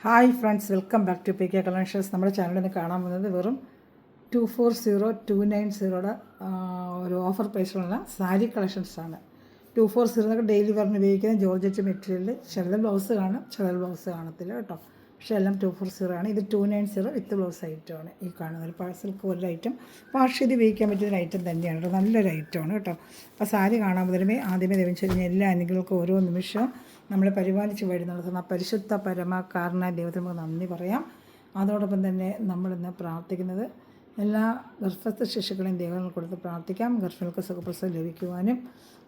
Hi friends, welcome back to P K collections. നമ്മുടെ ചാനലിൽ നിന്ന് കാണാൻ പോകുന്നത് വെറും 240,290 ഒരു ഓഫർ പ്രൈസിലുള്ള സാരി കളക്ഷൻസാണ്. 240 ഡെയിലി വെയറിന് ഉപയോഗിക്കുന്ന ജോർജറ്റ് മെറ്റീരിയൽ. ചില ബ്ലൗസ് കാണും, ചില ബ്ലൗസ് കാണത്തില്ല കേട്ടോ. പക്ഷേ എല്ലാം 240 ആണ്. ഇത് 290 വിത്ത് ബ്ലൗസ് ഐറ്റമാണ്. ഈ കാണുന്ന ഒരു പാഴ്സൽക്ക് ഒരു ഐറ്റം വാഷ് ചെയ്ത് ഉപയോഗിക്കാൻ പറ്റുന്ന ഐറ്റം തന്നെയാണ് കേട്ടോ. നല്ലൊരു ഐറ്റമാണ് കേട്ടോ. അപ്പോൾ സാരി കാണാൻ മുതലുമേ ആദ്യമേ ലഭിച്ചിരുന്ന എല്ലാ അനുഗ്രഹങ്ങൾക്കും ഓരോ നിമിഷവും നമ്മളെ പരിപാലിച്ച് വഴി നടത്തുന്ന പരിശുദ്ധ പരമകാരണ ദൈവത്തിന് നമുക്ക് നന്ദി പറയാം. അതോടൊപ്പം തന്നെ നമ്മളിന്ന് പ്രാർത്ഥിക്കുന്നത് എല്ലാ ഗർഭസ്ഥ ശിശുക്കളെയും ദൈവങ്ങൾ കൊടുത്ത് പ്രാർത്ഥിക്കാം. ഗർഭിണികൾക്ക് സുഖപ്രസവം ലഭിക്കുവാനും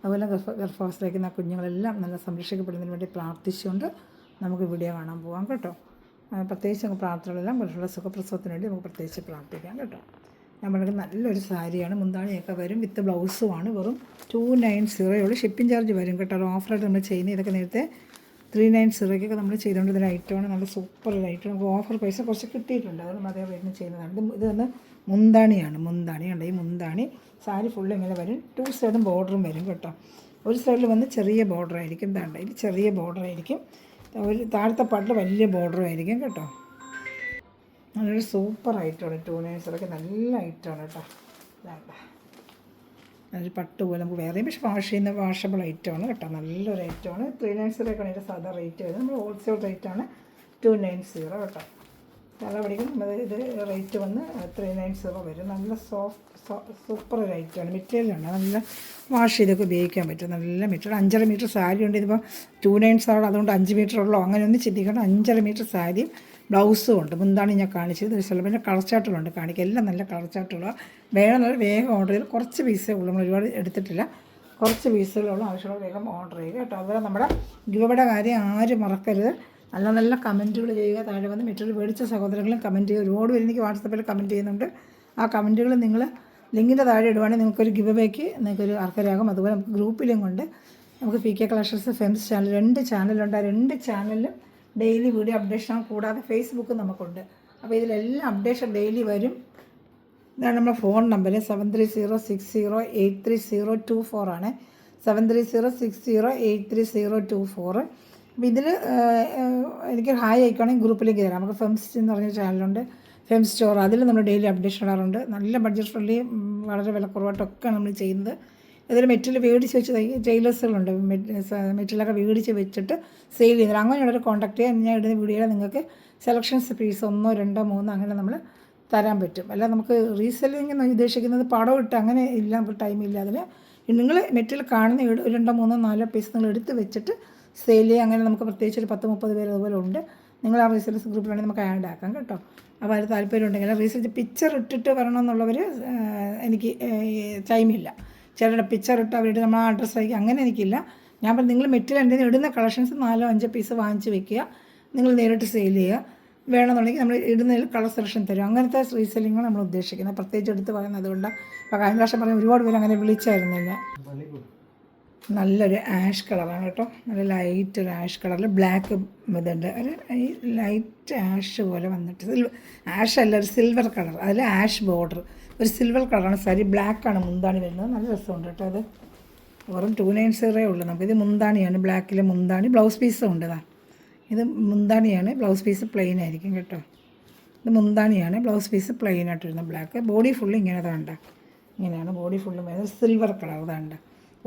അതുപോലെ ഗർഭാവസ്ഥയിലിരിക്കുന്ന കുഞ്ഞുങ്ങളെല്ലാം നല്ല സംരക്ഷിക്കപ്പെടുന്നതിന് വേണ്ടി പ്രാർത്ഥിച്ചുകൊണ്ട് നമുക്ക് വീഡിയോ കാണാൻ പോകാം കേട്ടോ. പ്രത്യേകിച്ച് നമുക്ക് പ്രാർത്ഥനകളെല്ലാം ഗർഭിണികളുടെ സുഖപ്രസവത്തിന് വേണ്ടി നമുക്ക് പ്രത്യേകിച്ച് പ്രാർത്ഥിക്കാം കേട്ടോ. നമ്മൾക്ക് നല്ലൊരു സാരിയാണ്. മുന്താണിയൊക്കെ വരും, വിത്ത് ബ്ലൗസുമാണ്. വെറും 290 ഷിപ്പിംഗ് ചാർജ് വരും കേട്ടോ. ഓഫറായിട്ട് നമ്മൾ ചെയ്യുന്നത് ഇതൊക്കെ നേരത്തെ 390 നമ്മൾ ചെയ്തുകൊണ്ടിരുന്ന ഐറ്റമാണ്. നല്ല സൂപ്പർ ഒരു ഐറ്റം. നമുക്ക് ഓഫർ പൈസ കുറച്ച് കിട്ടിയിട്ടുണ്ട്, അത് നമ്മൾ അതേ റേറ്റിന് ചെയ്യുന്നതാണ്. ഇത് വന്ന് മുന്താണിയാണ്. മുന്താണി ഉണ്ട്. ഈ മുന്താണി സാരി ഫുള്ള് ഇങ്ങനെ വരും. 2 സൈഡും ബോർഡറും വരും കേട്ടോ. ഒരു സൈഡിൽ വന്ന് ചെറിയ ബോർഡർ ആയിരിക്കും. ഇതാണ്ട് ഇത് ചെറിയ ബോർഡർ ആയിരിക്കും. ഒരു താഴത്തെ പാട്ടിൽ വലിയ ബോർഡറും ആയിരിക്കും കേട്ടോ. നല്ലൊരു സൂപ്പർ ഐറ്റമാണ്. 290 നല്ല ഐറ്റമാണ് കേട്ടോ. ഇതാണ്ട നല്ലൊരു പട്ട് പോലെ നമുക്ക് വേറെ പക്ഷേ വാഷ് ചെയ്യുന്ന വാഷബിൾ ഐറ്റമാണ് കേട്ടോ. നല്ലൊരു ഐറ്റമാണ്. 390 അതിൻ്റെ സാധാ റേറ്റ് വരുന്നത്. നമ്മൾ ഹോൾസെയിൽ റേറ്റാണ് 290 കേട്ടോ. നല്ല പഠിക്കും നമ്മൾ ഇത് റേറ്റ് വന്ന് 390 വരും. നല്ല സൂപ്പർ ഒരു ഐറ്റമാണ്. മെറ്റീരിയലാണ്. നല്ല വാഷ് ചെയ്തൊക്കെ ഉപയോഗിക്കാൻ പറ്റും. നല്ല മെറ്റീരിയൽ. 5.5 മീറ്റർ സാരി ഉണ്ട്. ഇതിപ്പോൾ 290 അതുകൊണ്ട് 5 മീറ്റർ ഉള്ളോ അങ്ങനെയൊന്നും ചിന്തിക്കണം. 5.5 മീറ്റർ സാരിയും ബ്ലൗസും ഉണ്ട്. മുന്താണ് ഞാൻ കാണിച്ചത്. പിന്നെ കളർ ചാർട്ടുകളുണ്ട് കാണിക്കുക. എല്ലാം നല്ല കളർ ചാർട്ടുകളാണ്. വേണമെന്നാൽ വേഗം ഓർഡർ ചെയ്ത് കുറച്ച് പീസേ ഉള്ളൂ. നമ്മൾ ഒരുപാട് എടുത്തിട്ടില്ല. കുറച്ച് പീസുകളുള്ള ആവശ്യമുള്ള വേഗം ഓർഡർ ചെയ്യുക കേട്ടോ. അതുപോലെ നമ്മുടെ ഗിവയുടെ കാര്യം ആരും മറക്കരുത്. നല്ല നല്ല കമൻറ്റുകൾ ചെയ്യുക. താഴെ വന്ന് മെറ്റീരിയൽ മേടിച്ച സഹോദരങ്ങളും കമൻറ്റ് ചെയ്യുക. ഒരുപാട് പേര് എനിക്ക് വാട്സപ്പിൽ കമൻറ്റ് ചെയ്യുന്നുണ്ട്. ആ കമൻറ്റുകൾ നിങ്ങൾ ലിങ്കിൻ്റെ താഴെ ഇടുവാണെങ്കിൽ നിങ്ങൾക്കൊരു ഗിവവേക്ക് നിങ്ങൾക്കൊരു അർഹരാകും. അതുപോലെ നമുക്ക് ഗ്രൂപ്പിലും കൊണ്ട് നമുക്ക് P K collections Femmes channel 2 ചാനലുണ്ട്. ആ 2 ചാനലിലും ഡെയിലി വീഡിയോ അപ്ഡേഷൻ കൂടാതെ ഫേസ്ബുക്ക് നമുക്കുണ്ട്. അപ്പോൾ ഇതിലെല്ലാം അപ്ഡേഷൻ ഡെയിലി വരും. ഇതാണ് നമ്മുടെ ഫോൺ നമ്പർ. 7306083024 ആണ്. 7306083024. അപ്പോൾ ഇതിൽ എനിക്ക് ഹായ് അയക്കുകയാണെങ്കിൽ ഗ്രൂപ്പിലേക്ക് തരാം. നമുക്ക് ഫെംസ് എന്ന് പറഞ്ഞ ചാനലുണ്ട്, ഫെംസ് സ്റ്റോർ. അതിൽ നമ്മൾ ഡെയിലി അപ്ഡേഷൻ ഇടാറുണ്ട്. നല്ല ബഡ്ജറ്റ് ഫ്രണ്ട്ലി, വളരെ വിലക്കുറവായിട്ടൊക്കെയാണ് നമ്മൾ ചെയ്യുന്നത്. ഇതിൽ മെറ്റീരിയൽ മേടിച്ച് വെച്ച് ടൈലേഴ്സുകളുണ്ട്. മെറ്റീരിയലൊക്കെ മേടിച്ച് വെച്ചിട്ട് സെയിൽ ചെയ്യുന്നത്. അങ്ങനെയുള്ളൊരു കോൺടാക്ട് ചെയ്യാൻ ഞാൻ ഇടുന്ന വീഡിയോയിൽ നിങ്ങൾക്ക് സെലക്ഷൻസ് പീസ് 1, 2, 3 അങ്ങനെ നമ്മൾ തരാൻ പറ്റും. അല്ല നമുക്ക് റീസെല്ലിംഗ് എന്ന് ഉദ്ദേശിക്കുന്നത് പടം ഇട്ട് അങ്ങനെ ഇല്ല. നമുക്ക് ടൈമില്ല. അതിൽ നിങ്ങൾ മെറ്റീരിയൽ കാണുന്ന 2, 3, 4 പീസ് നിങ്ങൾ എടുത്ത് വെച്ചിട്ട് സെയിൽ ചെയ്യുക. അങ്ങനെ നമുക്ക് പ്രത്യേകിച്ച് ഒരു 10-30 പേര് അതുപോലെ ഉണ്ട്. നിങ്ങൾ ആ റീസെല്ലേഴ്സ് ഗ്രൂപ്പിലാണെങ്കിൽ നമുക്ക് ആഡ് ആക്കാം കേട്ടോ. അപ്പോൾ അത് താല്പര്യം ഉണ്ടെങ്കിൽ റീസെർച്ച് പിക്ചർ ഇട്ടിട്ട് വരണമെന്നുള്ളവർ എനിക്ക് ടൈമില്ല. ചിലരുടെ പിക്ചർ ഇട്ട് അവരുടെ നമ്മൾ ആ അഡ്രസ്സ് അയക്കുക, അങ്ങനെ എനിക്കില്ല. ഞാൻ പറഞ്ഞു നിങ്ങൾ മെറ്റീരിയൽ എൻ്റെ ഇടുന്ന കളക്ഷൻസ് 4-5 പീസ് വാങ്ങിച്ച് വെക്കുക. നിങ്ങൾ നേരിട്ട് സെയിൽ ചെയ്യുക. വേണമെന്നുണ്ടെങ്കിൽ നമ്മൾ ഇടുന്നതിൽ കളർ സെലക്ഷൻ തരും. അങ്ങനത്തെ റീസെല്ലിങ്ങാണ് നമ്മൾ ഉദ്ദേശിക്കുന്നത്. പ്രത്യേകിച്ച് എടുത്ത് പറയുന്നത് അതുകൊണ്ടാണ്. അപ്പോൾ കഴിഞ്ഞ പ്രാവശ്യം പറഞ്ഞാൽ ഒരുപാട് പേര് അങ്ങനെ വിളിച്ചായിരുന്നില്ല. നല്ലൊരു ആഷ് കളറാണ് കേട്ടോ. നല്ല ലൈറ്റ് ഒരു ആഷ് കളറിൽ ബ്ലാക്ക് ഇതുണ്ട്. ഒരു ഈ ലൈറ്റ് ആഷ് പോലെ വന്നിട്ട് ആഷ് അല്ല, ഒരു സിൽവർ കളർ. അതിൽ ആഷ് ബോർഡർ, ഒരു സിൽവർ കളറാണ് സാരി. ബ്ലാക്കാണ് മുന്താണി വരുന്നത്. നല്ല രസമുണ്ട് കേട്ടോ. അത് വെറും 290 ഉള്ളൂ. നമുക്കിത് മുന്താണിയാണ്. ബ്ലാക്കിൽ മുന്താണി, ബ്ലൗസ് പീസും ഉണ്ട്. ഇത് മുന്താണിയാണ്. ബ്ലൗസ് പീസ് പ്ലെയിൻ ആയിരിക്കും കേട്ടോ. ഇത് മുന്താണിയാണ്. ബ്ലൗസ് പീസ് പ്ലെയിൻ ആയിട്ട് വരുന്നത് ബ്ലാക്ക്. ബോഡി ഫുള്ള് ഇങ്ങനെ വേണ്ട, ഇങ്ങനെയാണ് ബോഡി ഫുള്ളും വരുന്നത്. സിൽവർ കളർ വേണ്ട.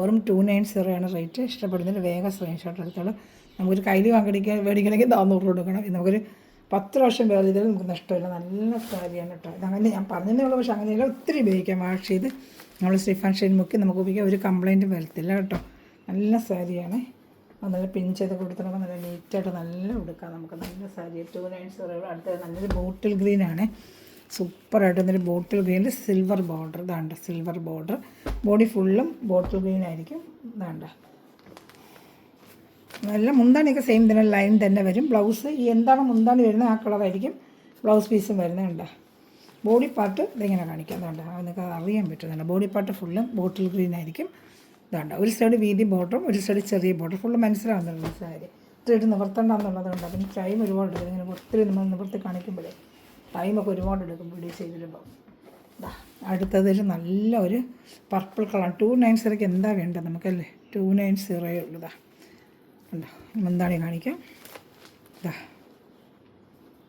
വെറും 290 ആണ് റേറ്റ്. ഇഷ്ടപ്പെടുന്നതിന് വേഗം സ്ക്രീൻഷോട്ട് എടുത്തോളൂ. നമുക്കൊരു കയ്യിൽ മേടിക്കണമെങ്കിൽ 400 കൊടുക്കണം. നമുക്കൊരു 10 പ്രാവശ്യം വേറെ ചെയ്താൽ നമുക്ക് നഷ്ടമില്ല. നല്ല സാരിയാണ് കേട്ടോ. ഇതങ്ങനെ ഞാൻ പറഞ്ഞതേ ഉള്ളൂ. പക്ഷേ അങ്ങനെയല്ല, ഒത്തിരി ഉപയോഗിക്കാം. വാഷ് ചെയ്ത് നമ്മൾ സ്റ്റിഫ് ഷെയ്ൻ മുക്കി നമുക്ക് ഉപയോഗിക്കാം. ഒരു കംപ്ലയിൻറ്റും വരത്തില്ല കേട്ടോ. നല്ല സാരിയാണ്. നല്ല പിൻ ചെയ്ത് കൊടുത്തിട്ടുണ്ടെങ്കിൽ നല്ല നീറ്റായിട്ട് നല്ല ഉടുക്കാം നമുക്ക്. നല്ല സാരി 290. അടുത്ത നല്ലൊരു ബോട്ടിൽ ഗ്രീനാണ്. സൂപ്പറായിട്ട് വന്നൊരു ബോട്ടിൽ ഗ്രീനിൽ സിൽവർ ബോർഡർ. ഇതാണ്ട് സിൽവർ ബോർഡർ. ബോഡി ഫുള്ളും ബോട്ടിൽ ഗ്രീൻ ആയിരിക്കും. ഇതാണ്ട് നല്ല മുന്താണിയൊക്കെ സെയിം തന്നെ ലൈൻ തന്നെ വരും. ബ്ലൗസ് എന്താണ് മുന്താണി വരുന്നത് ആ കളറായിരിക്കും ബ്ലൗസ് പീസും വരുന്നുണ്ട്. ബോഡി പാർട്ട് ഇതിങ്ങനെ കാണിക്കാം. ഇതാണ്ട് നിങ്ങൾക്ക് അറിയാൻ പറ്റുന്നുണ്ട്. ബോഡി പാർട്ട് ഫുള്ളും ബോട്ടിൽ ഗ്രീൻ ആയിരിക്കും. ഇതാണ്ട് ഒരു സൈഡ് വീതി ബോർഡറും ഒരു സൈഡ് ചെറിയ ബോർഡർ. ഫുള്ള് മനസ്സിലാവുന്നുണ്ട് സാരി. ഇത്തിരി നിവർത്തണ്ടെന്നുള്ളത് കൊണ്ട്. അതിന് ടൈം ഒരുപാട് എടുക്കും. ഇങ്ങനെ ഒത്തിരി നമ്മൾ നിവർത്തി കാണിക്കുമ്പോഴേ ടൈമൊക്കെ ഒരുപാട് എടുക്കും വീഡിയോ ചെയ്തിരുമ്പോൾ. അടുത്തതൊരു നല്ല ഒരു പർപ്പിൾ കളർ. 290 എന്താ വേണ്ടത് നമുക്കല്ലേ. 290 ഉള്ളതാ. ഉണ്ടോ മുന്താണി കാണിക്കാം. ഇതാ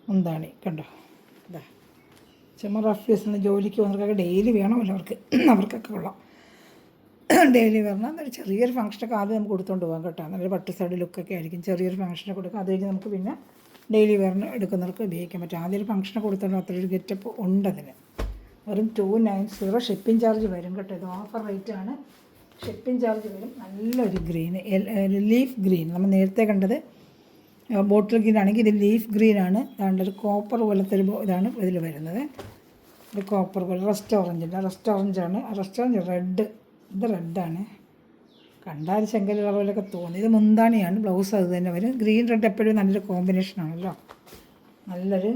മുന്താണി കണ്ടോ. ഇതാ ചുമ്മാ റഫ് യൂസിന് ജോലിക്ക് പോകുന്നവർക്കൊക്കെ ഡെയിലി വേണമല്ലോ അവർക്കൊക്കെ കൊള്ളാം. ഡെയിലി പറഞ്ഞാൽ ഒരു ചെറിയൊരു ഫംഗ്ഷനൊക്കെ ആദ്യം നമുക്ക് കൊടുത്തുകൊണ്ട് പോകാം കേട്ടോ. നല്ലൊരു പട്ട് സൈഡ് ലുക്കൊക്കെ ആയിരിക്കും. ചെറിയൊരു ഫംഗ്ഷനെ കൊടുക്കുക, അത് കഴിഞ്ഞ് നമുക്ക് പിന്നെ ഡെയിലി വെയറിന് എടുക്കുന്നവർക്ക് ഉപയോഗിക്കാൻ പറ്റും. ആദ്യം ഒരു ഫംഗ്ഷനെ കൊടുത്തോണ്ട് അത്രയൊരു ഗെറ്റപ്പ് ഉണ്ടതിന്. വെറും 290 ഷിപ്പിംഗ് ചാർജ് വരും കേട്ടോ. ഇത് ഓഫർ റേറ്റാണ്. ഷിപ്പിംഗ് ചാർജ് വരും. നല്ലൊരു ഗ്രീൻ, ലീഫ് ഗ്രീൻ. നമ്മൾ നേരത്തെ കണ്ടത് ബോട്ടിൽ ഗ്രീൻ ആണെങ്കിൽ ഇത് ലീഫ് ഗ്രീനാണ്. അതുകൊണ്ട് ഒരു കോപ്പർ പോലത്തെ ഒരു ഇതാണ് ഇതിൽ വരുന്നത്. ഒരു കോപ്പർ പോലെ റസ്റ്റ് ഓറഞ്ചാണ്. റസ്റ്റ് ഓറഞ്ച് റെഡ്, ഇത് റെഡാണ്. കണ്ടാൽ ചെങ്കൽ കളർ പോലെയൊക്കെ തോന്നി. ഇത് മുന്താണിയാണ്. ബ്ലൗസ് അത് തന്നെ വരും. ഗ്രീൻ റെഡ് എപ്പോഴും നല്ലൊരു കോമ്പിനേഷനാണല്ലോ. നല്ലൊരു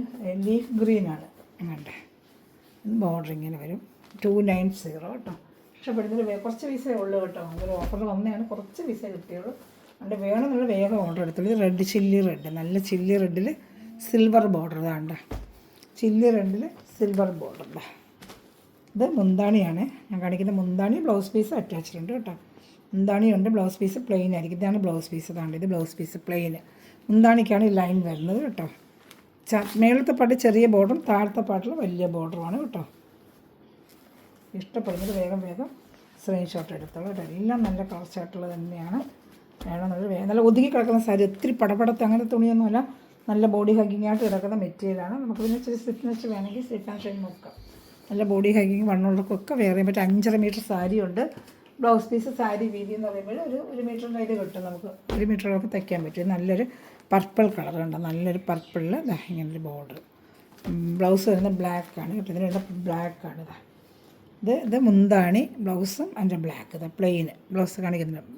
ലീഫ് ഗ്രീനാണ്. കണ്ടേ, ബോർഡർ ഇങ്ങനെ വരും. 290 കേട്ടോ. ഇഷ്ടപ്പെടുന്നൊരു കുറച്ച് പീസേ ഉള്ളൂ കേട്ടോ. അതൊരു ഓഫറിൽ വന്നതാണ്, കുറച്ച് പീസേ കിട്ടിയുള്ളൂ. അതുകൊണ്ട് വേണമെന്നുള്ള വേഗം ഓർഡർ എടുത്തുള്ളൂ. ഇത് റെഡ്, ചില്ലി റെഡ്, നല്ല ചില്ലി റെഡിൽ സിൽവർ ബോർഡർ. ഇതാണ്ട ചില്ലി റെഡിൽ സിൽവർ ബോർഡർ. ഇത് മുന്താണിയാണ് ഞാൻ കാണിക്കുന്ന. മുന്താണി ബ്ലൗസ് പീസ് അറ്റാച്ച്ഡ് ഉണ്ട് കേട്ടോ. മുന്താണിയുണ്ട്, ബ്ലൗസ് പീസ് പ്ലെയിൻ ആയിരിക്കും. ഇതാണ് ബ്ലൗസ് പീസ്. ഇതാണ്ട് ഇത് ബ്ലൗസ് പീസ് പ്ലെയിൻ. മുന്താണിക്കാണ് ഈ ലൈൻ വരുന്നത് കേട്ടോ. മേളത്തെ പാട്ട് ചെറിയ ബോർഡറും താഴത്തെ പാട്ടിൽ വലിയ ബോർഡറുമാണ് കേട്ടോ. ഇഷ്ടപ്പെടുന്നത് വേഗം സ്ക്രീൻഷോട്ട് എടുത്തോളൂ കേട്ടോ. എല്ലാം നല്ല കളർ ചാർട്ടുകൾ തന്നെയാണ്. നല്ല ഒതുങ്ങി കിടക്കുന്ന സാരി, ഒത്തിരി പടപടത്ത് അങ്ങനെ തുണിയൊന്നുമല്ല. നല്ല ബോഡി ഹഗ്ഗിങ് ആയിട്ട് കിടക്കുന്ന മെറ്റീരിയലാണ്. നമുക്ക് പിന്നെ ഇച്ചിരി സ്റ്റിഫ്നെസ് വേണമെങ്കിൽ സ്റ്റിഫ് ആൻഡ് ഷൈൻ നോക്കാം. നല്ല ബോഡി ഹഗ്ഗിങ് വണ്ണുള്ളവർക്കൊക്കെ വേറെ ചെയ്യാൻ പറ്റും. 5.5 മീറ്റർ സാരിയുണ്ട്. ബ്ലൗസ് പീസ് സാരി വീതി എന്ന് പറയുമ്പോൾ ഒരു മീറ്ററിൻ്റെ ഇത് കിട്ടും. നമുക്ക് 1 മീറ്ററൊക്കെ തയ്ക്കാൻ പറ്റും. നല്ലൊരു പർപ്പിൾ കളർ ഉണ്ട്. നല്ലൊരു പർപ്പിളിൽ ഇങ്ങനൊരു ബോർഡർ. ബ്ലൗസ് വരുന്നത് ബ്ലാക്കാണ് കേട്ടോ. ഇതിന് വരുന്ന ബ്ലാക്കാണ്. ഇത് മുന്താണി, ബ്ലൗസും അതിൻ്റെ ബ്ലാക്ക്. ഇത് പ്ലെയിൻ ബ്ലൗസ് കാണിക്കുന്നുണ്ട്.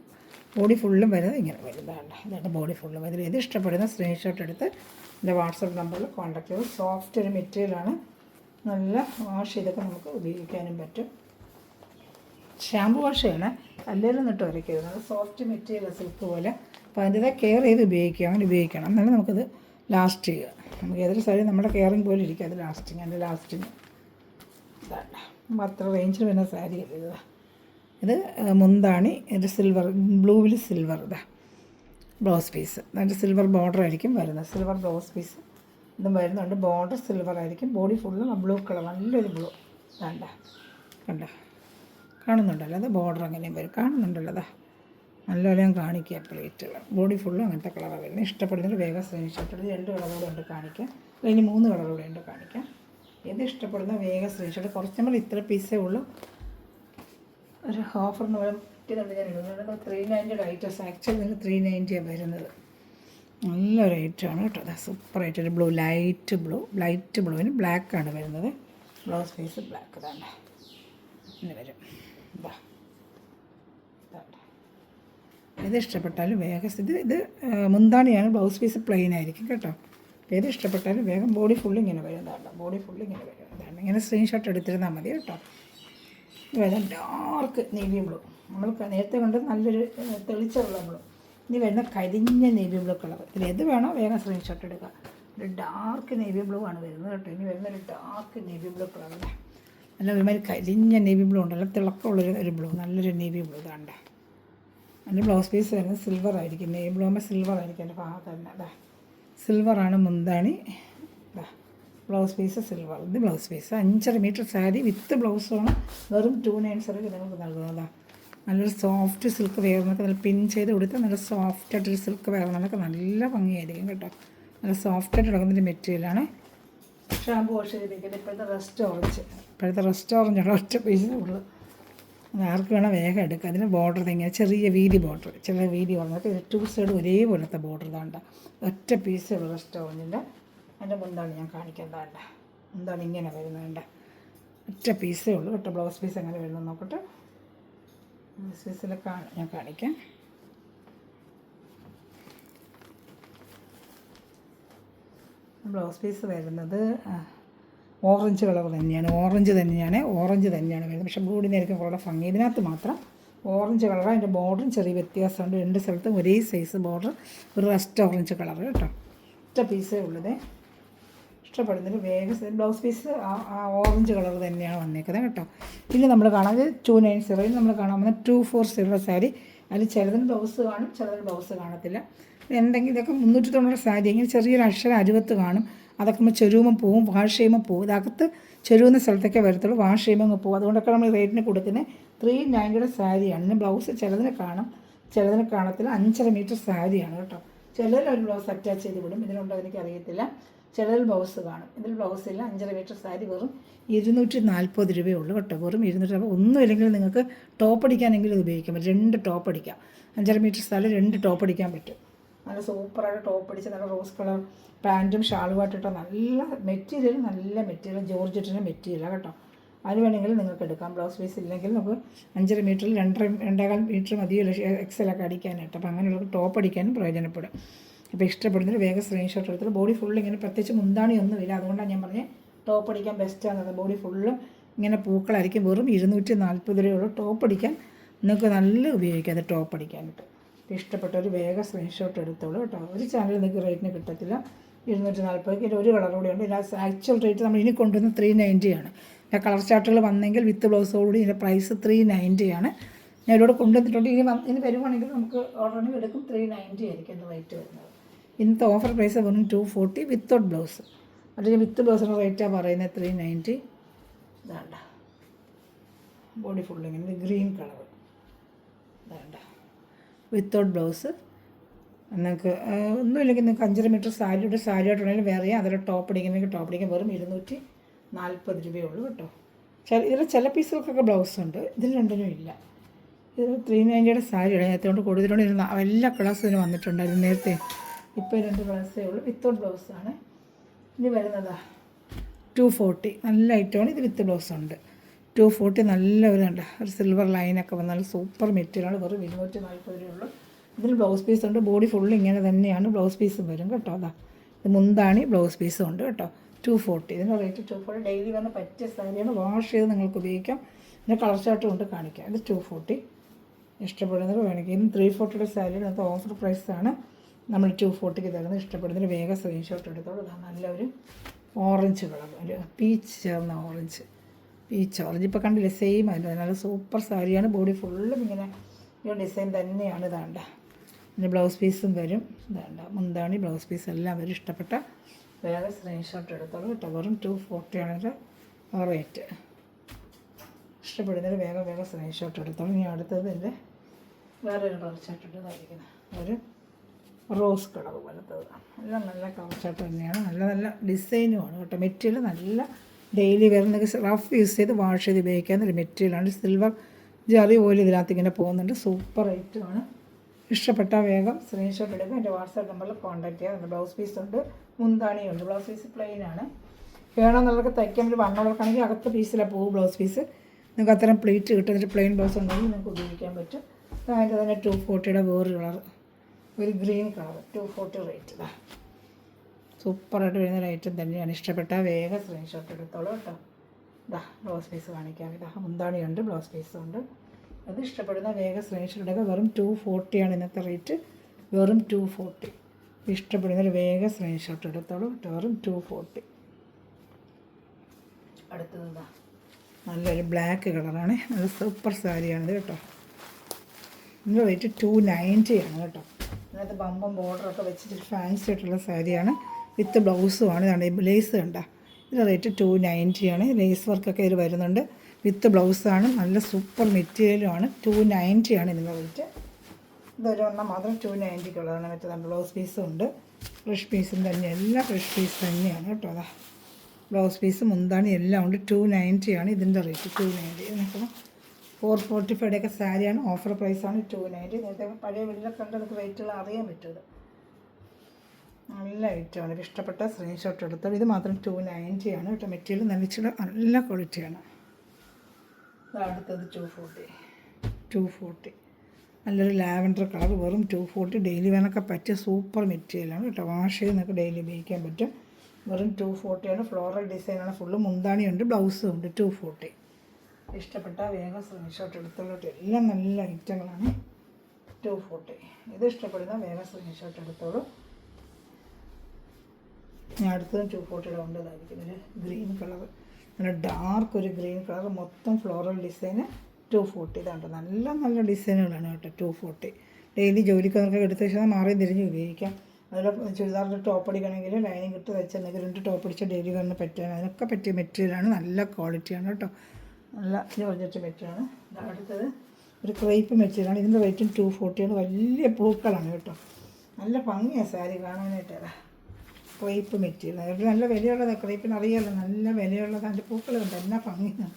ബോഡി ഫുള്ളും വരുന്നത് ഇങ്ങനെ വരുന്നതാണ്. ഇതാണ് ബോഡി ഫുള്ളും. ഇതിൽ ഏത് ഇഷ്ടപ്പെടുന്ന സ്ക്രീൻഷോട്ട് എടുത്ത് എൻ്റെ വാട്സപ്പ് നമ്പറിൽ കോൺടാക്ട് ചെയ്ത്. സോഫ്റ്റ് ഒരു മെറ്റീരിയലാണ്. നല്ല വാഷ് ചെയ്തൊക്കെ നമുക്ക് ഉപയോഗിക്കാനും പറ്റും. ഷാമ്പു വാഷ് ചെയ്യണേ, കല്ലിൽ നിന്നിട്ട് ഉരയ്ക്കരുത്. നല്ല സോഫ്റ്റ് മെറ്റീരിയൽ, സിൽക്ക് പോലെ. അപ്പോൾ അതിൻ്റെതായ കെയർ ചെയ്ത് ഉപയോഗിക്കുക. അങ്ങനെ ഉപയോഗിക്കണം, എന്നാലും നമുക്കത് ലാസ്റ്റ് ചെയ്യുക. നമുക്ക് ഏതൊരു സാരി നമ്മുടെ കെയറിങ് പോലെ ഇരിക്കും. അത് ലാസ്റ്റിങ്, അതിൻ്റെ ലാസ്റ്റിങ് ഇതാണ്. അത്ര റേഞ്ചിൽ വരുന്ന സാരി അല്ല ഇത്. മുന്താണി, ഇത് സിൽവർ, ബ്ലൂവിൽ സിൽവർ. ബ്ലൗസ് പീസ് അതിൻ്റെ സിൽവർ ബോർഡർ ആയിരിക്കും വരുന്നത്. സിൽവർ ബ്ലൗസ് പീസ് ഇതും വരുന്നുണ്ട്. ബോർഡർ സിൽവർ ആയിരിക്കും. ബോഡി ഫുള്ള് ബ്ലൂ കളർ, നല്ലൊരു ബ്ലൂ. കണ്ട കാണുന്നുണ്ടല്ലോ. അത് ബോർഡർ അങ്ങനെയും വരും. കാണുന്നുണ്ടല്ലോ. നല്ലപോലെ ഞാൻ കാണിക്കുക. പ്ലേറ്റുകൾ ബോഡി ഫുള്ളും അങ്ങനത്തെ കളറാണ് വരുന്നത്. ഇഷ്ടപ്പെടുന്നൊരു വേഗം സ്ക്രീൻഷോട്ട് എടുത്ത് 2 കളറുകൂടെ ഉണ്ട് കാണിക്കാം. ഇനി 3 കളറുകൂടെ ഉണ്ട് കാണിക്കാം. ഏത് ഇഷ്ടപ്പെടുന്ന വേഗം സ്ക്രീൻഷോട്ട്. കുറച്ച് നമ്മൾ ഇത്ര പീസേ ഉള്ളൂ. ഒരു ഓഫറിന് പറ്റുന്നുണ്ട്. ഞാൻ ഇടുന്നത് 390 ഐറ്റംസ്. ആക്ച്വലി ഇതിന് 390 വരുന്നത്. നല്ല റേറ്റാണ് കേട്ടോ. അത് സൂപ്പർ ആയിട്ട് ഒരു ബ്ലൂ, ലൈറ്റ് ബ്ലൂവിന് ബ്ലാക്കാണ് വരുന്നത്. Blouse piece black. ഇതാണ് ഇങ്ങനെ വരും. ഏത് ഇഷ്ടപ്പെട്ടാലും വേഗം ഇത് മുന്താണിയാണ്. ബ്ലൗസ് പീസ് പ്ലെയിൻ ആയിരിക്കും കേട്ടോ. ഏത് ഇഷ്ടപ്പെട്ടാലും വേഗം ബോഡി ഫുള്ള് ഇങ്ങനെ വരുന്നതാണ്. ബോഡി ഫുള്ള് ഇങ്ങനെ വരും. അതാണ് ഇങ്ങനെ സ്ക്രീൻഷോട്ട് എടുത്തിരുന്നാൽ മതി കേട്ടോ. വരുന്ന ഡാർക്ക് നേവി ബ്ലൂ. നമ്മൾ നേരത്തെ കണ്ട് നല്ലൊരു തെളിച്ചുള്ള ബ്ലൂ. ഇനി വരുന്ന കരിഞ്ഞ നേവി ബ്ലൂ കളർ. ഇതിലേത് വേണോ വേഗം സ്ക്രീൻഷോട്ട് എടുക്കുക. ഒരു ഡാർക്ക് നേവി ബ്ലൂ ആണ് വരുന്നത് കേട്ടോ. ഇനി വരുന്ന ഒരു ഡാർക്ക് നേവി ബ്ലൂ കളറല്ലേ. നല്ല ഒരുമാതിരി കരിഞ്ഞ നേവി ബ്ലൂ ഉണ്ടല്ലോ. തിളക്കമുള്ളൊരു ബ്ലൂ, നല്ലൊരു നേവി ബ്ലൂ. ഇതാണ്ട അതിൻ്റെ ബ്ലൗസ് പീസ് വരുന്നത് സിൽവർ ആയിരിക്കും. നേവി ബ്ലൂ ആകുമ്പോൾ സിൽവർ ആയിരിക്കും. എൻ്റെ ഭാഗത്ത് തന്നെ സിൽവറാണ് മുന്താണി. Blouse piece silver. ഇത് blouse piece. 5.5 meter sari with ബ്ലൗസാണ്. വെറും 290 നിങ്ങൾക്ക് നൽകുന്നതാണ്. നല്ലൊരു സോഫ്റ്റ് സിൽക്ക് വെയറിനൊക്കെ നല്ല പിൻ ചെയ്ത് കൊടുത്താൽ നല്ല സോഫ്റ്റായിട്ടൊരു സിൽക്ക് വെയറിനൊക്കെ നല്ല ഭംഗിയായിരിക്കും കേട്ടോ. നല്ല സോഫ്റ്റായിട്ട് കിടക്കുന്നൊരു മെറ്റീരിയലാണ്. ഷാമ്പു വാഷ് ചെയ്തിരിക്കുന്നത്. ഇപ്പോഴത്തെ റെസ്റ്റ് ഓറഞ്ചാണ് ഒറ്റ പീസിനേ ഉള്ളൂ. അത് ആർക്ക് വേണം വേഗം എടുക്കുക. അതിന് ബോർഡർ ഇങ്ങനെ ചെറിയ വീതി ബോർഡർ, ചെറിയ വീതി ബോർഡർ. 2 സൈഡ് ഒരേപോലത്തെ ബോർഡർ. ഇതാണ്ട ഒറ്റ പീസേ ഉള്ളൂ റെസ്റ്റ് ഓറഞ്ചിൻ്റെ. അതിൻ്റെ മുന്താണ് ഞാൻ കാണിക്കേണ്ടതല്ല. മുന്താണ് ഇങ്ങനെ വരുന്നതുണ്ട്. ഒറ്റ പീസേ ഉള്ളൂ കേട്ടോ. ബ്ലൗസ് പീസ് എങ്ങനെ വരുന്നത് നോക്കട്ടെ. ബ്ലൗസ് പീസിലൊക്കെ ഞാൻ കാണിക്കാം. ബ്ലൗസ് പീസ് വരുന്നത് ഓറഞ്ച് കളർ തന്നെയാണ്. ഓറഞ്ച് തന്നെയാണ് വരുന്നത്. പക്ഷേ ബ്ലൂഡിനായിരിക്കും കുറേ ഭംഗി. ഇതിനകത്ത് മാത്രം ഓറഞ്ച് കളർ. അതിൻ്റെ ബോർഡറും ചെറിയ വ്യത്യാസമുണ്ട്. 2 സ്ഥലത്തും ഒരേ സൈസ് ബോർഡർ. ഒരു റസ്റ്റ് ഓറഞ്ച് കളർ കേട്ടോ. ഒറ്റ പീസേ ഉള്ളത്. ഇഷ്ടപ്പെടുന്നതിന് വേഗം ബ്ലൗസ് പീസ് ആ ഓറഞ്ച് കളർ തന്നെയാണ് വന്നേക്കുന്നത് കേട്ടോ. പിന്നെ നമ്മൾ കാണാൻ 290 നമ്മൾ കാണാൻ പോകുന്ന 240 സാരി. അതിൽ ചിലതിന് ബ്ലൗസ് കാണും, ചിലതിന് ബ്ലൗസ് കാണത്തില്ല. എന്തെങ്കിലും ഇതൊക്കെ 390 സാരി. എങ്കിൽ ചെറിയൊരു അക്ഷരം 60 കാണും. അതൊക്കെ നമ്മൾ ചെരുവുമ്പോൾ പോവും, വാഷ് ചെയ്യുമ്പോൾ പോവും. ഇതകത്ത് ചെരുവുന്ന സ്ഥലത്തൊക്കെ വരത്തുള്ളൂ, വാഷ് ചെയ്യുമ്പോൾ അങ്ങ് പോകും. അതുകൊണ്ടൊക്കെ നമ്മൾ റേറ്റിന് കൊടുക്കുന്നത് 390 സാരിയാണ്. ഇതിന് ബ്ലൗസ് ചിലതിന് കാണും, ചിലതിന് കാണത്തില്ല. 5.5 മീറ്റർ സാരിയാണ് കേട്ടോ. ചിലതിൽ ഒരു ബ്ലൗസ് അറ്റാച്ച് ചെയ്ത് വിടും, ഇതിനുണ്ടോ എനിക്കറിയത്തില്ല. ചിലതിൽ ബ്ലൗസ് കാണും, ഇതിൽ ബ്ലൗസ് ഇല്ല. 5.5 മീറ്റർ സാരി വെറും 240 രൂപയേ ഉള്ളൂ കേട്ടോ. വെറും 240. ഒന്നും ഇല്ലെങ്കിൽ നിങ്ങൾക്ക് ടോപ്പ് അടിക്കാനെങ്കിലും ഇത് ഉപയോഗിക്കാൻ പറ്റും. 2 ടോപ്പ് അടിക്കാം. 5.5 മീറ്റർ സാരി 2 ടോപ്പ് അടിക്കാൻ പറ്റും. നല്ല സൂപ്പറായിട്ട് ടോപ്പ് അടിച്ച് നല്ല റോസ് കളർ പാൻറ്റും ഷാളുമായിട്ടിട്ട് നല്ല മെറ്റീരിയൽ, നല്ല മെറ്റീരിയൽ, ജോർജറ്റിൻ്റെ മെറ്റീരിയലാണ് കേട്ടോ. അതിന് വേണമെങ്കിൽ നിങ്ങൾക്ക് എടുക്കാം. ബ്ലൗസ് പീസ് ഇല്ലെങ്കിൽ നമുക്ക് 5.5 മീറ്ററിൽ 2.5 മീറ്റർ മതിയല്ലോ എക്സലൊക്കെ അടിക്കാനായിട്ട്. അപ്പോൾ അങ്ങനെയുള്ള ടോപ്പ് അടിക്കാനും പ്രയോജനപ്പെടും. അപ്പോൾ ഇഷ്ടപ്പെടുന്നതിന് വേഗം സ്ക്രീൻഷോട്ട് എടുത്തിട്ട് ബോഡി ഫുള്ള് ഇങ്ങനെ പ്രത്യേകിച്ച് മുന്താണിയൊന്നുമില്ല. അതുകൊണ്ടാണ് ഞാൻ പറഞ്ഞത് ടോപ്പ് അടിക്കാൻ ബെസ്റ്റാണെന്നത്. ബോഡി ഫുള്ളും ഇങ്ങനെ പൂക്കളായിരിക്കും. വെറും 240 രൂപയുള്ള ടോപ്പ് അടിക്കാൻ നിങ്ങൾക്ക് നല്ല ഉപയോഗിക്കാം അത് ടോപ്പ് അടിക്കാനായിട്ട്. ഇഷ്ടപ്പെട്ടവർ വേഗം സ്ക്രീൻഷോട്ട് എടുത്തോളൂ കേട്ടോ. ഒരു ചാനൽ നിങ്ങൾക്ക് റേറ്റിന് കിട്ടത്തില്ല. 240 ഒരു കളർ കൂടെ ഉണ്ട്. ഇതിൻ്റെ ആക്ച്വൽ റേറ്റ് നമ്മൾ ഇനി കൊണ്ടുവന്ന് 390 ആണ്. കളർ ചാർട്ടുകൾ വന്നെങ്കിൽ വിത്ത് ബ്ലൗസോടുകൂടി ഇതിൻ്റെ പ്രൈസ് 390 ആണ്. ഞാൻ ഇവിടെ കൊണ്ടുവന്നിട്ടുണ്ട്. ഇനി വരുവാണെങ്കിൽ നമുക്ക് ഓർഡറിന് എടുക്കും. 390 ആയിരിക്കും എൻ്റെ റേറ്റ് വരുന്നത്. ഇന്നത്തെ ഓഫർ പ്രൈസ് വെറും 240 വിത്തൗട്ട് ബ്ലൗസ്. അല്ലെങ്കിൽ വിത്ത് ബ്ലൗസിൻ്റെ റേറ്റാണ് പറയുന്നത് 390. ഇതാണ്ട ബോഡി ഫുള്ളിങ്ങനെ ഗ്രീൻ കളർ, ഇതാണ്ട വിത്തൗട്ട് ബ്ലൗസ്. നിങ്ങൾക്ക് ഒന്നുമില്ലെങ്കിൽ നിങ്ങൾക്ക് 5.5 മീറ്റർ സാരിയായിട്ടുണ്ടെങ്കിൽ വേറെ അതിൽ ടോപ്പ് അടിക്കണമെങ്കിൽ ടോപ്പ് അടിക്കാൻ വെറും 240 രൂപയേ ഉള്ളൂ കേട്ടോ. ഇതിൽ ചില പീസുകൾക്കൊക്കെ ബ്ലൗസ് ഉണ്ട്, ഇതിൽ രണ്ടിനും ഇല്ല. ഇത് 390 സാരിയാണ്. നേരത്തെ കൊണ്ട് കൊടുത്തിട്ടുണ്ട്. എല്ലാ കളേഴ്സിനും വന്നിട്ടുണ്ടായിരുന്നു നേരത്തെ. ഇപ്പോൾ 2 കളേഴ്സേ ഉള്ളൂ. വിത്തൗട്ട് ബ്ലൗസാണ്. ഇനി വരുന്നതാ 240. നല്ല ഐറ്റമാണ്. ഇത് വിത്ത് ബ്ലൗസ് ഉണ്ട്. 240 നല്ല ഒരു സിൽവർ ലൈനൊക്കെ വന്നാൽ സൂപ്പർ മെറ്റീരിയലാണ്. വെറും 240 രൂപയുള്ളൂ. ഇതിന് ബ്ലൗസ് പീസ് ഉണ്ട്. ബോഡി ഫുള്ള് ഇങ്ങനെ തന്നെയാണ് ബ്ലൗസ് പീസും വരും കേട്ടോ. അതാ ഇത് മുന്താണി ബ്ലൗസ് പീസും ഉണ്ട് കേട്ടോ. 240. ഇതിൻ്റെ റേറ്റ് 240. ഡെയിലി വന്ന് പറ്റിയ സാരിയാണ്. വാഷ് ചെയ്ത് നിങ്ങൾക്ക് ഉപയോഗിക്കാം. ഇതിൻ്റെ കളർ ചാർട്ട് കൊണ്ട് കാണിക്കാം. ഇത് 240. ഇഷ്ടപ്പെടുന്നത് വേണമെങ്കിൽ 340 സാരി ഇന്നത്തെ ഓഫർ പ്രൈസാണ് നമ്മൾ 240 തരുന്നത്. ഇഷ്ടപ്പെടുന്നതിന് വേഗം സ്ക്രീൻഷോട്ട് എടുത്തോളൂ. നല്ലൊരു ഓറഞ്ച് കളർ, ഒരു പീച്ച് ചേർന്ന ഓറഞ്ച്, പീച്ച് ഓറഞ്ച് ഇപ്പോൾ കണ്ടില്ലേ, സെയിം ആയിരുന്നു. നല്ല സൂപ്പർ സാരിയാണ്. ബോഡി ഫുള്ളും ഇങ്ങനെ ഈ ഡിസൈൻ തന്നെയാണ്. ഇതാണ്ട പിന്നെ ബ്ലൗസ് പീസും വരും. ഇതാണ്ട മുന്താണി ബ്ലൗസ് പീസ് എല്ലാം വരും. ഇഷ്ടപ്പെട്ട വേറെ സ്ക്രീൻഷോട്ട് എടുത്തോളൂ കേട്ടോ. വെറും 240 ആണ് ഇതിൻ്റെ റേറ്റ്. ഇഷ്ടപ്പെടുന്നതിന് വേഗം സ്ക്രീൻഷോട്ട് എടുത്തോളൂ. ഇനി അടുത്തത് എൻ്റെ വേറൊരു കളർ ചാർട്ട് ഇട്ടതായിരിക്കുന്നത് ഒരു റോസ് കളർ പോലത്തത്. എല്ലാം നല്ല കളർ ചാർട്ട് തന്നെയാണ്. നല്ല ഡിസൈനുമാണ് കേട്ടോ. മെറ്റീരിയൽ നല്ല ഡെയിലി വരുന്ന റഫ് യൂസ് ചെയ്ത് വാഷ് ചെയ്ത് ഉപയോഗിക്കാവുന്ന ഒരു മെറ്റീരിയലാണ്. സിൽവർ ജറി പോലും ഇതിനകത്ത് ഇങ്ങനെ പോകുന്നുണ്ട്. സൂപ്പർ ഐറ്റമാണ്. ഇഷ്ടപ്പെട്ട വേഗം സ്ക്രീൻഷോട്ട് എടുക്കുക. എൻ്റെ വാട്സാപ്പ് നമ്പറിൽ കോൺടാക്ട് ചെയ്യാം. എൻ്റെ ബ്ലൗസ് പീസുണ്ട്, മുന്താണിയുണ്ട്. ബ്ലൗസ് പീസ് പ്ലെയിൻ ആണ്. വേണമെന്നുള്ളവർക്ക് തയ്ക്കാൻ ഒരു വണ്ണുള്ളവർക്കാണെങ്കിൽ അകത്ത് പീസിലാണ് പോകും ബ്ലൗസ് പീസ്. നിങ്ങൾക്ക് അത്തരം പ്ലേറ്റ് കിട്ടുന്നിട്ട് പ്ലെയിൻ ബ്ലൗസ് ഉണ്ടെങ്കിൽ നിങ്ങൾക്ക് ഉപയോഗിക്കാൻ പറ്റും. അതിൻ്റെ തന്നെ 240 വേറൊരു കളർ, ഒരു ഗ്രീൻ കളർ, 240 റേറ്റ്. ഇതാ സൂപ്പറായിട്ട് വരുന്നൊരു ഐറ്റം തന്നെയാണ്. ഇഷ്ടപ്പെട്ട വേഗം സ്ക്രീൻഷോട്ട് എടുത്തോളൂ കേട്ടോ. ഇതാ ബ്ലൗസ് പീസ് കാണിക്കാം. ഇതാ മുന്താണിയുണ്ട്, ബ്ലൗസ് പീസും ഉണ്ട്. അത് ഇഷ്ടപ്പെടുന്ന വേഗം സ്ക്രീൻഷോട്ട് എടുക്കുക. വെറും 240 ആണ് ഇന്നത്തെ റേറ്റ്. വെറും 240. ഇഷ്ടപ്പെടുന്നൊരു വേഗം സ്ക്രീൻഷോട്ട് എടുത്തോളൂ കേട്ടോ. വെറും 240. അടുത്തത് ഇതാ നല്ലൊരു ബ്ലാക്ക് കളറാണ്. നല്ല സൂപ്പർ സാരിയാണിത് കേട്ടോ. ഇതിൻ്റെ റേറ്റ് 290 ആണ് കേട്ടോ. അതിനകത്ത് ബമ്പം ബോർഡറൊക്കെ വെച്ചിട്ട് ഫാൻസി ആയിട്ടുള്ള സാരിയാണ്. വിത്ത് ബ്ലൗസുമാണ്. ഇതാണ് ലേസ് കണ്ട. ഇതിൻ്റെ റേറ്റ് 290 ആണ്. ലേസ് വർക്കൊക്കെ ഇതിൽ വരുന്നുണ്ട്. വിത്ത് ബ്ലൗസാണ്. നല്ല സൂപ്പർ മെറ്റീരിയലുമാണ്. 290 ആണ് ഇതിൻ്റെ റേറ്റ്. ഇതൊരെണ്ണം മാത്രം 290 മറ്റേ ബ്ലൗസ് പീസും ഉണ്ട്. ഫ്രഷ് പീസും തന്നെ, എല്ലാം ഫ്രഷ് പീസ് തന്നെയാണ് കേട്ടോ. അതാ ബ്ലൗസ് പീസ് മുന്താണി എല്ലാം ഉണ്ട്. 290 ആണ് ഇതിൻ്റെ റേറ്റ്. 290 നോക്കണം. 445 സാരിയാണ്. ഓഫർ പ്രൈസാണ് 290. നേരത്തെ പഴയ വീട്ടിലൊക്കെ കണ്ട് നമുക്ക് റേറ്റുകൾ അറിയാൻ പറ്റും. നല്ല ഐറ്റമാണ്. ഇഷ്ടപ്പെട്ട സ്ക്രീൻഷോട്ട് എടുത്താൽ ഇത് മാത്രം 290 ആണ് കേട്ടോ. മെറ്റീരിയൽ നല്ല ക്വാളിറ്റിയാണ്. അടുത്തത് 240. നല്ലൊരു ലാവൻഡർ കളർ. വെറും 240. ഡെയിലി വേണമൊക്കെ പറ്റിയ സൂപ്പർ മെറ്റീരിയലാണ് കേട്ടോ. വാഷ് ചെയ്ത് നമുക്ക് ഡെയിലി ഉപയോഗിക്കാൻ പറ്റും. വെറും 240 ആണ്. ഫ്ലോറൽ ഡിസൈനാണ്. ഫുള്ള് മുന്താണിയുണ്ട്, ബ്ലൗസും ഉണ്ട്. 240. ഇഷ്ടപ്പെട്ട വേഗം സ്ക്രീൻഷോട്ട് എടുത്തോളൂ. എല്ലാം നല്ല ഐറ്റങ്ങളാണ്. 240. ഇത് ഇഷ്ടപ്പെടുന്ന വേഗം സ്ക്രീൻഷോട്ട് എടുത്തോളൂ. ഞാൻ അടുത്തതും 240 കൊണ്ടതായിരിക്കും. ഒരു ഗ്രീൻ കളർ, നല്ല ഡാർക്ക് ഒരു ഗ്രീൻ കളർ, മൊത്തം ഫ്ലോറൽ ഡിസൈന്. 240. ഇതാണ്ട് നല്ല ഡിസൈനുകളാണ് കേട്ടോ. 240. ഡെയിലി ജോലിക്കാർക്ക് എടുത്ത ശേഷം മാറി തിരിഞ്ഞ് ഉപയോഗിക്കാം. അതുപോലെ ചുരിദാറിൻ്റെ ടോപ്പ് അടിക്കണമെങ്കിൽ ലൈനിങ് ഇട്ട് വെച്ചെന്നെങ്കിൽ 2 ടോപ്പ് അടിച്ച ഡെയിലി വെയറിന് പറ്റുക അതിനൊക്കെ പറ്റിയ മെറ്റീരിയലാണ്. നല്ല ക്വാളിറ്റിയാണ് കേട്ടോ, നല്ല ജോർജറ്റ് മെറ്റീരിയലാണ്. അടുത്തത് ഒരു ക്രേപ്പ് മെറ്റീരിയലാണ്. ഇതിൻ്റെ റേറ്റും 240 ആണ്. വലിയ പൂക്കളാണ് കേട്ടോ, നല്ല ഭംഗിയാണ് സാരി കാണാനായിട്ട്. ക്രേപ്പ് മെറ്റീരിയൽ അത് നല്ല വിലയുള്ളതാണ്. ക്രേപ്പിന് അറിയാമല്ലോ, നല്ല വിലയുള്ളത്. അതിൻ്റെ പൂക്കൾ കണ്ട് എന്നാ ഭംഗിയാണ്.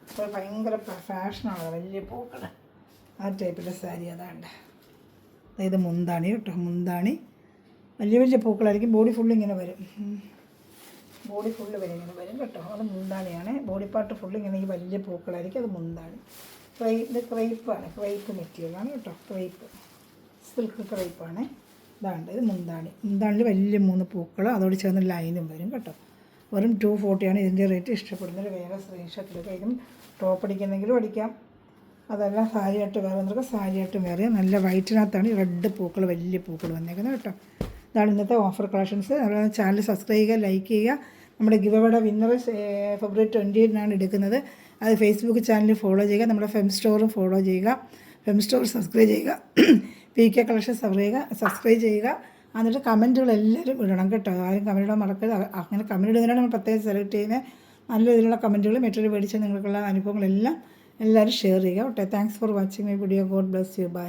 ഇപ്പോൾ ഭയങ്കര ഫാഷനാണ് വലിയ പൂക്കൾ. ആ ടൈപ്പിലെ സാരി അതാണ്ട്. ഇത് മുന്താണി കേട്ടോ, മുന്താണി വലിയ വലിയ പൂക്കളായിരിക്കും. ബോഡി ഫുള്ള് ഇങ്ങനെ വരും, ബോഡി ഫുള്ള് വരെ ഇങ്ങനെ വരും കേട്ടോ. അത് മുന്താണിയാണ്. ബോഡി പാർട്ട് ഫുള്ള് ഇങ്ങനെ ഈ വലിയ പൂക്കളായിരിക്കും, അത് മുന്താണി. ഇത് ക്രേപ്പാണ്, ക്രേപ്പ് മെറ്റീരിയലാണ് കേട്ടോ, ക്രേപ്പ് സിൽക്ക് ക്രേപ്പാണ്. ഇതാണ്ട് ഇത് മുന്താണി. മുന്താണിൽ വലിയ 3 പൂക്കൾ അതോട് ചേർന്ന് ലൈനും വരും കേട്ടോ. വെറും 240 ആണ് ഇതിൻ്റെ റേറ്റ്. ഇഷ്ടപ്പെടുന്നൊരു വേറെ സ്ക്രീൻഷോട്ട് എടുക്കുക. ഇതും ടോപ്പ് അടിക്കുന്നെങ്കിലും അടിക്കാം, അതല്ല സാരിയായിട്ട് വേറെ എന്തൊക്കെ സാരിയായിട്ട് വേറെ. നല്ല വൈറ്റിനകത്താണ് റെഡ് പൂക്കൾ, വലിയ പൂക്കൾ വന്നേക്കുന്നത് കേട്ടോ. ഇതാണ് ഇന്നത്തെ ഓഫർ കളക്ഷൻസ്. അതുപോലെ ചാനൽ സബ്സ്ക്രൈബ് ചെയ്യുക, ലൈക്ക് ചെയ്യുക. നമ്മുടെ ഗിവയുടെ വിന്നർ ഫെബ്രുവരി 28 എടുക്കുന്നത്. അത് ഫേസ്ബുക്ക് ചാനൽ ഫോളോ ചെയ്യുക, നമ്മുടെ ഫെം സ്റ്റോറും ഫോളോ ചെയ്യുക, ഫെം സ്റ്റോർ സബ്സ്ക്രൈബ് ചെയ്യുക, PK കളക്ഷൻ സബ്സ്ക്രൈബ് ചെയ്യുക. എന്നിട്ട് കമൻറ്റുകൾ എല്ലാവരും ഇടണം കേട്ടോ. ആരും കമൻറ്റ് ഇടാൻ മറക്കരുത്. അങ്ങനെ കമൻറ്റ് ഇടുന്നതിനാണ് നമ്മൾ പ്രത്യേകം സെലക്ട് ചെയ്യുന്നത്. നല്ല ഇതിലുള്ള കമൻറ്റുകൾ മെറ്റീരിയൽ മേടിച്ച നിങ്ങൾക്കുള്ള അനുഭവങ്ങളെല്ലാം എല്ലാവരും ഷെയർ ചെയ്യുക കേട്ടോ. Thanks for watching my video. God bless you. By.